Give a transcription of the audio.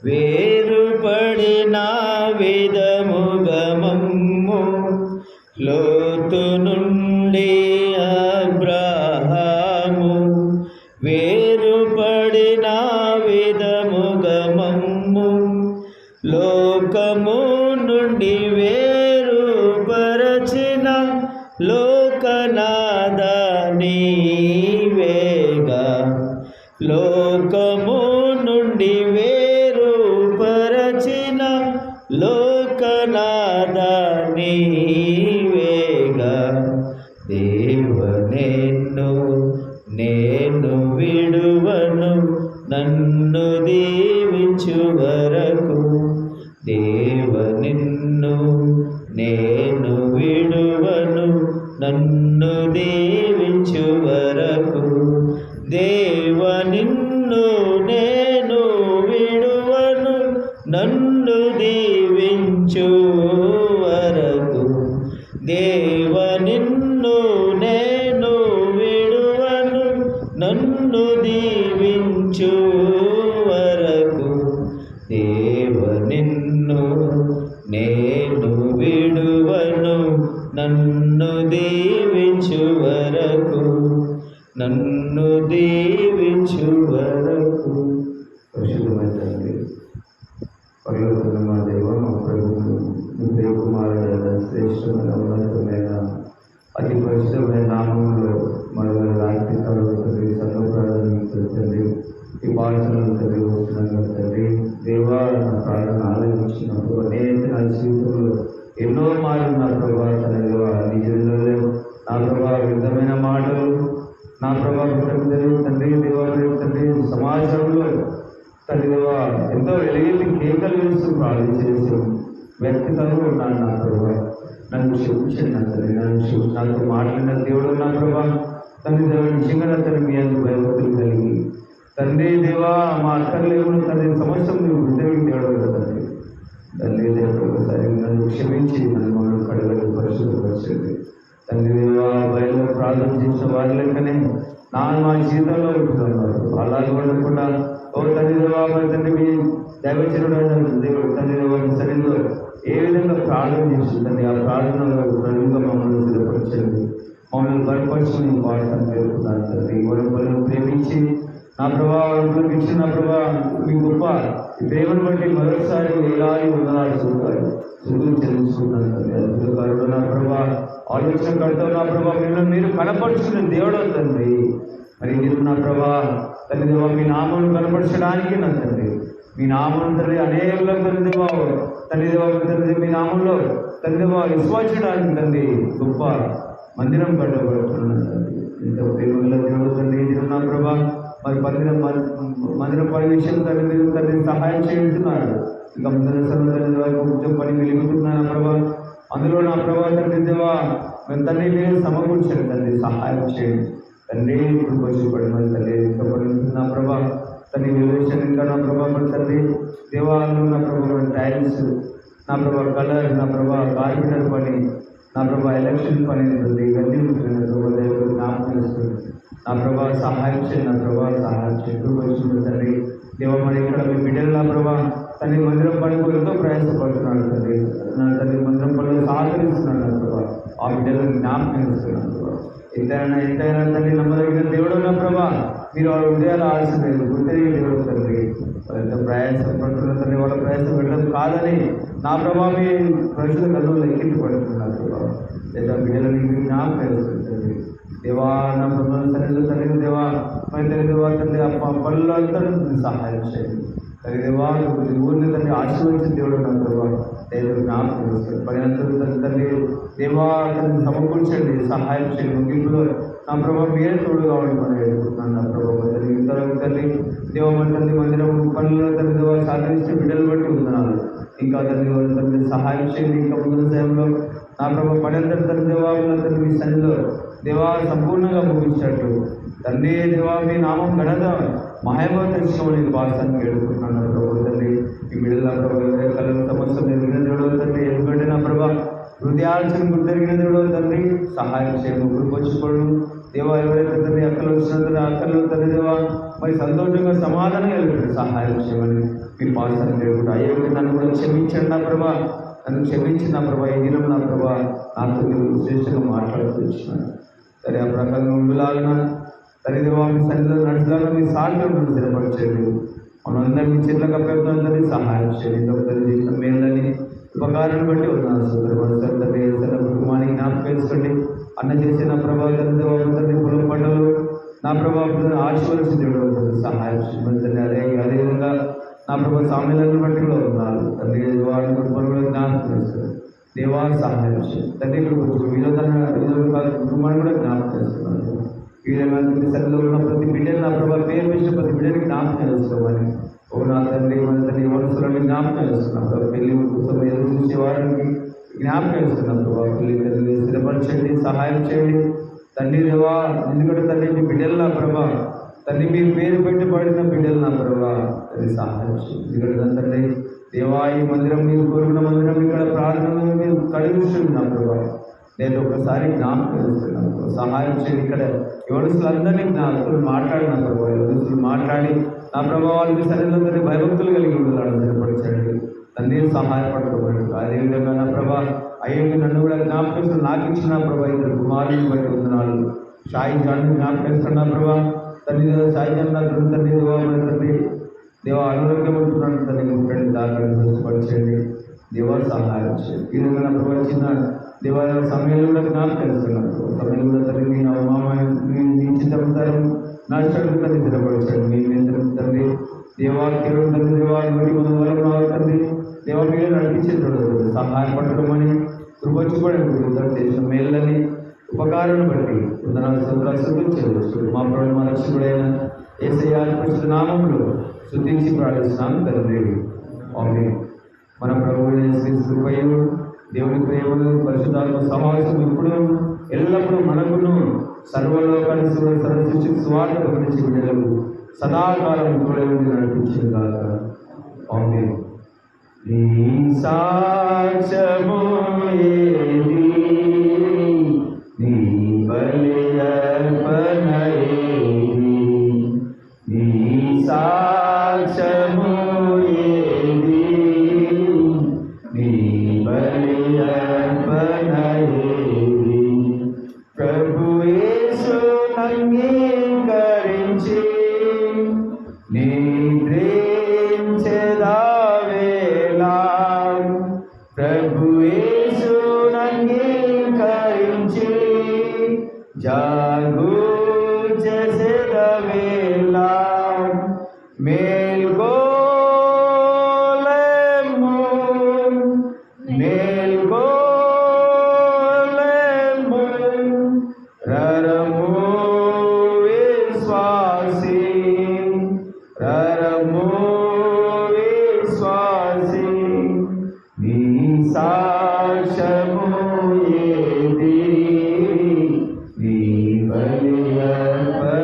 వేరుపడిన విధముగమమ్ము లోతు నుండి అబ్రహాము వేరుపడిన విధముగమమ్ము లోకము నుండి వేరుపరచిన లోకనాథ నీవేగా లోకము నుండి వేరుపరచిన లోకనాథ నీవేగా దేవ నేను విడువను నన్ను దీవించు వరకు దేవ నేను విడువను నన్ను దీవించు వరకు దేవ నేను విడువను నన్ను దీవించు వరకు దేవ నేను విడువను నన్ను దీవించు వరకు దేవ నేను విడువను నన్ను దీవించు వరకు నన్ను దీవించు వరకు. పరిశుద్ధమైన తండ్రి, పరలోకమున్న మా దేవ, మా ప్రభువు దేవకుమారుడైన శ్రేష్టమైన ఉన్నతమైన అతి పరిశుద్ధమైన నామంలో మన రాత్రి తండ్రి సంఘ ప్రార్థన తండ్రి ఈ పాఠశాలను తండ్రి వస్తున్నాం తండ్రి. దేవా నా ప్రార్థన ఆలోచించినప్పుడు అనేక నా జీవితంలో ఎన్నో మాటలు నా ప్రభావ తండ్రి నిజంలో నా ప్రభావ విధమైన మాటలు నా ప్రభావం తండ్రి దేవా తండ్రి సమాజంలో తండ్రి దేవా ఎంతో వెలిగి కేకలు వేస్తూ ప్రార్థన చేస్తూ వ్యక్తిత్వంలో ఉన్నాను నా ప్రభావ. నన్ను క్షమించండి నా తండ్రి, నాతో మాట్లాడిన దేవుడు నా ప్రభావ తండ్రి దేవ నిజంగా తండ్రి మీ అందరూ భయభక్తులు కలిగి తండ్రి దేవా మా అక్కర్లేము తండ్రి సమస్యలు నువ్వు ఉద్యోగం తేవడం తండ్రి తండ్రి దేవ ఒకసారి నన్ను క్షమించి నన్ను మమ్మల్ని కడగలు పరిశుద్ధపరచండి తండ్రి దేవా బయలు ప్రార్థన చేసిన వారి లెక్కనే మా జీవితంలో ఉంటున్నారు. అలాగే ఉండకుండా ఓ తండ్రి దేవా తండ్రి మీ దైవచనుడు దేవుడు తండ్రి దేవా శరీరంలో ఏ విధంగా ప్రార్థన చేస్తుందండి ఆ ప్రార్థనలో ప్రజలుగా మమ్మల్ని సిద్ధపరచండి, మమ్మల్ని బలపరచుకుని వాడతాను పేర్కొన్నాను తండ్రి. వాళ్ళని ప్రేమించి నా ప్రభావం ఇచ్చిన నా ప్రభావ మీ గొప్ప ఈ ప్రేమను బట్టి మరోసారి ఎలాగే ఉన్నదాలు చూడాలి సుఖం చెల్లించుకున్నాను తండ్రి. అద్భుతకారుడు నా ప్రభావ ఆలోచన కడతావు నా ప్రభావ మిమ్మల్ని మీరు కనపరుచుకునే దేవుడు తండ్రి. మరి మీరు నా ప్రభావ తండ్రి దేవా మీ నామను కనపరచడానికి నా తండ్రి మీ నామం తండ్రి అనేక తండ్రి దేవా తండ్రి దేవా తండ్రి మీ నామంలో తండ్రి దేవా విశ్వాసించడానికి తండ్రి గొప్ప మందిరం కట్టబడుతున్నాను తండ్రి. ఇంత ప్రేమల దేవుడు తండ్రి నా ప్రభా మరి మందిరం పని విషయం తండ్రి మీరు తండ్రి సహాయం చేస్తున్నారు. ఇంకా ముందర తండ్రి కొంచెం పని వెలుగుతున్నాను ప్రభా. అందులో నా ప్రభా తండ్రి దేవా మేము తండ్రి మీరు సమకూర్చండి తండ్రి, సహాయం చేయండి తండ్రి. ఇప్పుడు పశుపడిన తండ్రి ఇంకా పని నా ప్రభా తండ్రి వివేచన ఇంకా నా ప్రభావం తండ్రి దేవాలయంలో నా ప్రభావం టైల్స్ నా ప్రభావ కలర్ నా ప్రభావ కార్పెంటర్ పని నా ప్రభావ ఎలక్షన్ పని తండ్రి ఇవన్నీ ఉంటుంది నా ప్రభావ దేవుడు జ్ఞాపకం చేస్తుంది నా ప్రభావ సహాయం చేయండి నా ప్రభావ సహాయం చేస్తూ వచ్చింది తండ్రి దేవ. మరి ఇక్కడ మీ బిడ్డలు నా ప్రభావ తండ్రి మందిరం పనికి ఎంతో ప్రయాసపడుతున్నాడు తండ్రి. నా తండ్రి మందిరం పనులు సహకరిస్తున్నాడు నా ప్రభావ. ఆ బిడ్డలను జ్ఞాపకం చేస్తున్నాను ప్రభావ. ఎంతైనా తండ్రి నమ్మదగిన దేవుడు నా ప్రభావ. మీరు వాళ్ళ ఉదయాలు ఆశలేదు గుర్తెరిగి దేవుడు తండ్రి. వాళ్ళంత ప్రయాసపడుతున్న తండ్రి వాళ్ళ ప్రయాసం వెళ్ళడం కాదని నా ప్రభావ మీ ప్రజల కళ్ళు ఎక్కించబడుతున్నారు ప్రభావ. లేదా బిడ్డలని మీరు జ్ఞాపకం చేస్తుంది తండ్రి దేవా. నా ప్రభావ సరైన తండ్రి దేవా మరి తండ్రి దేవా తండ్రి పనులు అంతా సహాయం చేయండి తండ్రి దేవా. ఊరిని తండ్రి ఆశీర్వదించిన దేవుడు నా ప్రభావ దేవుడు జ్ఞాపకం చేస్తారు. పని అందరూ తండ్రి దేవా తండ్రి సమకూర్చండి, సహాయం చేయండి. ముగింపులో నా ప్రభావ మీరే తోడుగా ఉండమని ఎదుర్కొన్నాను నా ప్రభావ తండ్రి. ఇంతవరకు తండ్రి దేవమ్మ తండ్రి మందిరం పనుల్లో తండ్రి దేవా సాధించే బిడ్డలు బట్టి ఉన్నాను. ఇంకా తండ్రి తండ్రి సహాయం చేయండి. ఇంకా ముందు సమయంలో నా ప్రభావ పని అందరి తండ్రి దేవా తండ్రి మీ సన్నిలో దేవా సంపూర్ణంగా ముగించినట్టు తండ్రి దేవా మీ నామం ఘనత మహిమ తెచ్చుకోమని భాషను ఎదుర్కొన్నాను నా ప్రభావ తండ్రి. ఈ బిడ్డల ప్రభావ కళల సమస్య దేవుడు తండ్రి ఎందుకంటే నా ప్రభావ హృదయాల్సిన గుర్తెరిగిన దేవుడు తండ్రి సహాయం చేయము. కృపొచ్చుకోవడం దేవా, ఎవరైతే తండ్రి అక్కలు వచ్చిన అక్కలు తండ్రి దేవా మరి సంతోషంగా సమాధానం కలిగి సహాయం చేయమని మీ పాసాన్ని లేకుండా అయ్యే నన్ను కూడా క్షమించండి నా ప్రభా, నన్ను క్షమించిన నా ప్రభా, ఈ దినం నా ప్రభా నాతో మీరు శ్రేష్టంగా మాట్లాడుతూ వచ్చినాను. సరే ఆ ప్రకారంగా ఉండులాగిన తండ్రి దేవా మీ సన్నిధిలో నడిచేలాగా మీ సాధ్యం స్థిరపరచండి. మనందరి మీ చేతులకు అప్పచెప్తామని సహాయం చేయండి. ఒకసారి చేసిన మేలని ఉపకారాన్ని బట్టి ఉన్నాను తండ్రి. కుటుంబానికి జ్ఞాపకం చేసుకోండి. అన్న చేసిన ప్రభావం తండ్రి పొలం పంటలు నా ప్రభావం ఆశీర్వదించి సహాయం చేయండి. అదేవిధంగా నా ప్రభావ సామ్యాలను బట్టి కూడా ఉన్నారు తండ్రి. వారి కుటుంబాలు కూడా జ్ఞాపకం చేసుకోండి. దేవా సహాయం చేయండి తండ్రి. ఇక్కడ కుటుంబాన్ని కూడా జ్ఞాపకం చేస్తున్నారు. ఈ సరిలో ఉన్న ప్రతి బిడ్డని నా ప్రభావ పేరు వేసిన ప్రతి బిడ్డని జ్ఞాపకం చేసుకోమని ఓ నా తండ్రి మన తండ్రి మనసులను జ్ఞాపకం చేస్తున్నాం. పెళ్లి కోసం ఎదురు చూసే వారికి జ్ఞాపకం చేస్తున్నాం. ప్రభావ పెళ్లి తల్లి స్థిరపరచండి, సహాయం చేయండి తండ్రి దేవా. ఎందుకంటే తండ్రి మీ బిడ్డలు నా ప్రభా తండ్రి మీ పేరు పెట్టబడిన బిడ్డలు నా ప్రభా తండ్రి సహాయం చేయండి. ఎందుకంటే తండ్రి దేవా ఈ మందిరం మీరు కోరుకున్న మందిరం ఇక్కడ ప్రార్థన మీరు కడిగిస్తుంది నా ప్రభా. నేను ఒకసారి జ్ఞాపకం చేస్తున్నాను, సహాయం చేయండి. ఇక్కడ యువనస్తులందరినీ జ్ఞాపకులు మాట్లాడిన ప్రభావ యువనస్తులు మాట్లాడి నా ప్రభావానికి సరైన భయభక్తులు కలిగి ఉండాలని స్థిరపరచండి తండ్రి. సహాయపడకపోయాడు అదేవిధంగా నా ప్రభా అయ్యే నన్ను కూడా జ్ఞాపకం నాకు ఇచ్చిన ప్రభా ఇద్దరు కుమారుని బట్టి వందనాలు. సాయి జాన్ని జ్ఞాపకం నా ప్రభా తండ్రి. సాయి జాన్ నా తండ్రి దేవా తండ్రి దేవా అనారోగ్యం ఉంటున్నాను తండ్రి. ముట్టండి, దాన్ని స్వస్థపరచండి దేవా, సహాయం చేయండి. ఈ విధంగా నా ప్రభా చిన్న దేవాలయ సమయంలో కూడా జ్ఞాపకం చేస్తున్నాను. సమయంలో కూడా తండ్రి మీ నవమాచింతరం నష్టం తండ్రి స్థిరపరచండి. మీ నిరంతరం తండ్రి దేవా కేవలం తండ్రి దేవా మరి మన వల్ల తండ్రి దేవా మీరు నడిపించేటప్పుడు సహాయపడటమని కృపచ్చుకోవడానికి చేసిన మేళ్ళని ఉపకారాన్ని బట్టి చేయవచ్చు. మా ప్రభు మా రక్షకుడైన యేసయ్య పరిశుద్ధ నామములో స్తుతించి ప్రార్థిస్తున్నాను తండ్రి. ఆమేన్. మన ప్రభువైన యేసు కృపయు దేవుని ప్రేమను పరిశుద్ధాత్మ సమావేశం ఇప్పుడు ఎల్లప్పుడూ మనకును సర్వలోకాన్ని సర్వసృష్టికి స్వార్థ ప్రకటించి బిడ్డలకు సదాకాలం కూడా నడిపించిన కాక. ఆమేన్. నీ సాక్ష్యము ఏది, నీ బలి అర్పణ ఏది, నీ సాక్ష్యము ఏది, నీ బలి అర్పణ ఏది. ప్రభు యేసు అంగీకరించి నిద్రించెదావేళ, ప్రభు యేసు అంగీకరించి జాగు చేసేదవేళ, మేల్కోలేము మేల్కోలేము రరము విశ్వాసి, రరము విశ్వాసి. నీ సాక్ష్యము ఏది, నీ బలి అర్పణ